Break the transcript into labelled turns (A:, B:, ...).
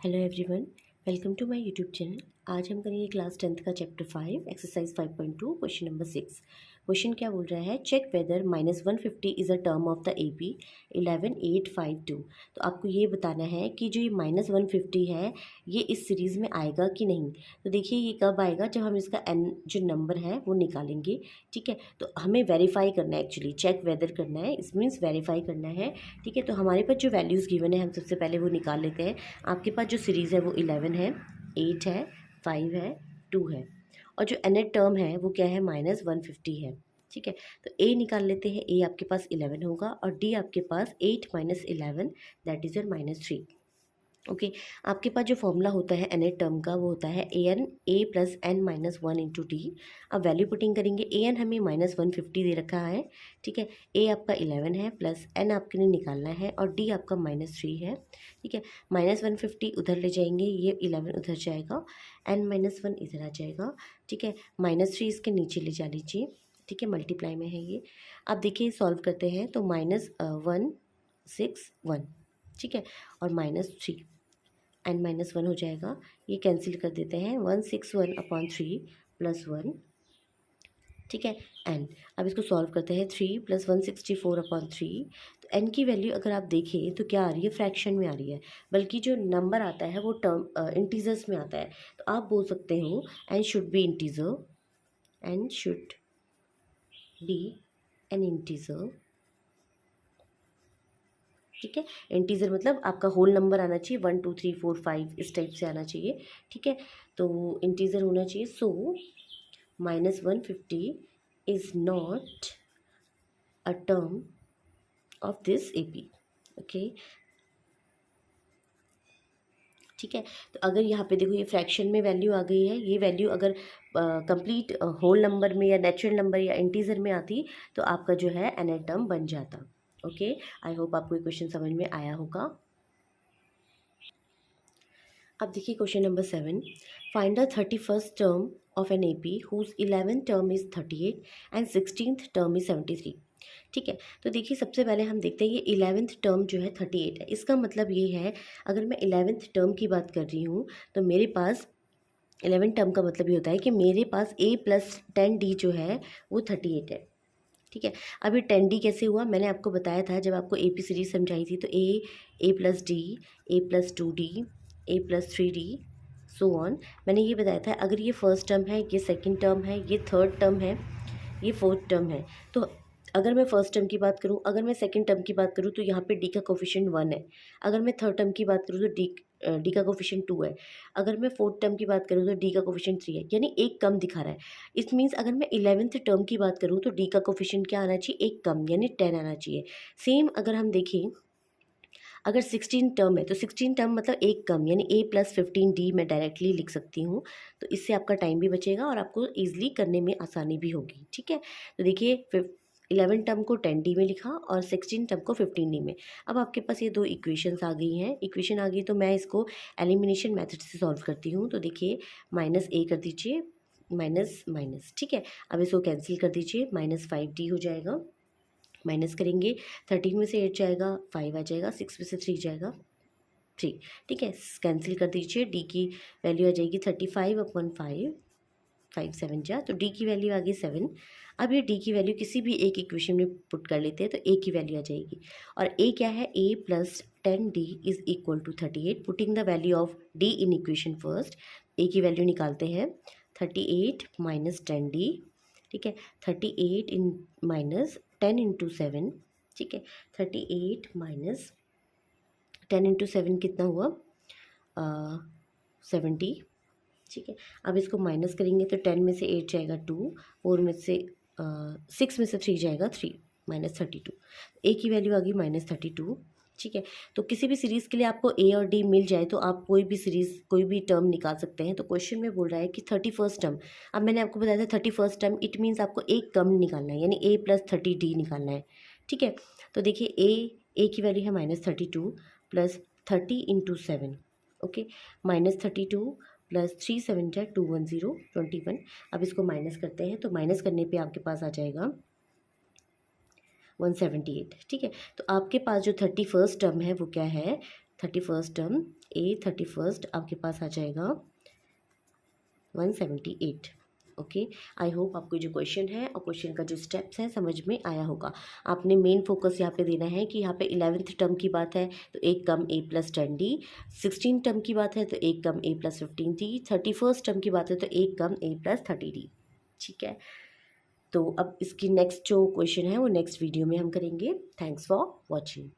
A: Hello everyone, welcome to my YouTube channel. आज हम करेंगे क्लास 10th का chapter 5 exercise 5.2 question number 6। Question क्या बोल रहा है, check whether -150 is a term of the AP 11852। तो आपको ये बताना है कि जो ये -150 है ये इस सीरीज़ में आएगा कि नहीं। तो देखिए ये कब आएगा, जब हम इसका n जो नंबर है वो निकालेंगे। ठीक है, तो हमें वेरीफाई करना है, एक्चुअली चेक वेदर करना है, इस मीन्स वेरीफाई करना है। ठीक है, तो हमारे पास जो वैल्यूज़ गिवन है हम सबसे पहले वो निकाल लेते हैं। आपके पास जो सीरीज़ है वो 11 है, 8 है, 5 है, 2 है, और जो nth टर्म है वो क्या है, -150 है। ठीक है, तो a निकाल लेते हैं। a आपके पास 11 होगा और d आपके पास 8 - 11 दैट इज़ योर -3। ओके, आपके पास जो फॉर्मूला होता है nth टर्म का वो होता है a plus n minus 1 into D. अब वैल्यू पुटिंग करेंगे, an हमें -150 दे रखा है। ठीक है, a आपका 11 है प्लस n आपके लिए निकालना है और d आपका -3 है। ठीक है, -150 उधर ले जाएंगे, ये 11 उधर जाएगा, n-1 इधर आ जाएगा। ठीक है, -3 इसके नीचे ले जा लीजिए। ठीक है, मल्टीप्लाई में है ये। अब देखिए सॉल्व करते हैं तो -161, ठीक है, और -3 n-1 हो जाएगा। ये कैंसिल कर देते हैं, 161/3 + 1। ठीक है, n। अब इसको सॉल्व करते हैं, 3 + 164/3। तो n की वैल्यू अगर आप देखें तो क्या आ रही है, फ्रैक्शन में आ रही है, बल्कि जो नंबर आता है वो टर्म इंटीजर्स में आता है। तो आप बोल सकते हो n should be integer, n should be N integer. ठीक है, इंटीजर मतलब आपका होल नंबर आना चाहिए, 1 2 3 4 5 इस टाइप से आना चाहिए। ठीक है, तो इंटीजर होना चाहिए। सो -150 is not a term of this AP। Okay, ठीक है, तो अगर यहाँ पे देखो ये फ्रैक्शन में वैल्यू आ गई है, ये वैल्यू अगर कंप्लीट होल नंबर में या नेचुरल नंबर या इंटीजर में आती तो आपका जो है nth टर्म बन जाता। ओके, आई होप आपको ये क्वेश्चन समझ में आया होगा। अब देखिए question number 7, find the 31st term of an AP whose 11th term is 38 and 16th term is 73। ठीक है, तो देखिए सबसे पहले हम देखते हैं ये 11th टर्म जो है 38 है। इसका मतलब ये है, अगर मैं 11th टर्म की बात कर रही हूँ तो मेरे पास 11 टर्म का मतलब ये होता है कि मेरे पास a + 10d जो है वो 38 है। ठीक है, अब ये 10d कैसे हुआ, मैंने आपको बताया था जब आपको AP सीरीज समझाई थी। तो a + d, a + 2d, a + 3d, so on. मैंने ये बताया था, अगर ये फर्स्ट टर्म है, ये सेकंड टर्म है, ये थर्ड टर्म है, ये फोर्थ टर्म है। तो अगर मैं फर्स्ट टर्म की बात करूं, अगर मैं सेकंड टर्म की बात करूं तो यहाँ पे d का कोफिशिएंट 1 है। अगर मैं थर्ड टर्म की बात करूं तो d का कोफिशिएंट 2 है। अगर मैं फोर्थ टर्म की बात करूं तो d का कोफिशिएंट 3 है, यानी एक कम दिखा रहा है। इट मीन्स अगर मैं 11th टर्म की बात करूं तो d का कोफिशिएंट क्या आना चाहिए, एक कम, यानी 10 आना चाहिए। सेम अगर हम देखें, अगर 16 टर्म है तो 16 टर्म मतलब एक कम, यानी a + 15d मैं डायरेक्टली लिख सकती हूँ। तो इससे आपका टाइम भी बचेगा और आपको ईजिली करने में आसानी भी होगी। ठीक है, तो देखिए 11 टर्म को 10d में लिखा और 16 टर्म को 15d में। अब आपके पास ये दो इक्वेशंस आ गई हैं, इक्वेशन आ गई तो मैं इसको एलिमिनेशन मेथड से सॉल्व करती हूँ। तो देखिए -a कर दीजिए, माइनस माइनस, ठीक है, अब इसको कैंसिल कर दीजिए, -5d हो जाएगा। माइनस करेंगे, 13 में से 8 जाएगा, 5 आ जाएगा, 6 में से 3 जाएगा, 3। ठीक है, कैंसिल कर दीजिए, d की वैल्यू आ जाएगी 35/5, 5 7 जा, तो d की वैल्यू आ गई 7। अब ये d की वैल्यू किसी भी एक इक्वेशन में पुट कर लेते हैं तो a की वैल्यू आ जाएगी। और a क्या है, a + 10d is equal to 38। Putting the value of d in equation first, a की वैल्यू निकालते हैं, 38 - 10d। ठीक है, 38 इन माइनस 10 इंटू 7। ठीक है, 38 - 10 इंटू 7 कितना हुआ, 70। ठीक है, अब इसको माइनस करेंगे तो 10 में से 8 जाएगा 2, 4 में से 6 में से 3 जाएगा 3, -32। ए की वैल्यू आ गई -32। ठीक है, तो किसी भी सीरीज़ के लिए आपको ए और डी मिल जाए तो आप कोई भी सीरीज़ कोई भी टर्म निकाल सकते हैं। तो क्वेश्चन में बोल रहा है कि 31st टर्म, अब मैंने आपको बताया था 31st टर्म इट मीन्स आपको एक कम निकालना है, यानी a + 30d निकालना है। ठीक है, तो देखिए ए की वैल्यू है -32 + 30 इंटू 7। ओके, -32 + 3 7 जा 210 21। अब इसको माइनस करते हैं, तो माइनस करने पे आपके पास आ जाएगा 178। ठीक है, तो आपके पास जो 31st टर्म है वो क्या है, 31st टर्म ए 31st आपके पास आ जाएगा 178। ओके, आई होप आपको जो क्वेश्चन है और क्वेश्चन का जो स्टेप्स है समझ में आया होगा। आपने मेन फोकस यहाँ पे देना है कि यहाँ पे 11th टर्म की बात है तो एक कम a प्लस 10d, 16 टर्म की बात है तो एक कम a plus 15d, 31st term की बात है तो एक कम a प्लस 30d। ठीक है, तो अब इसकी नेक्स्ट जो क्वेश्चन है वो नेक्स्ट वीडियो में हम करेंगे। Thanks for watching.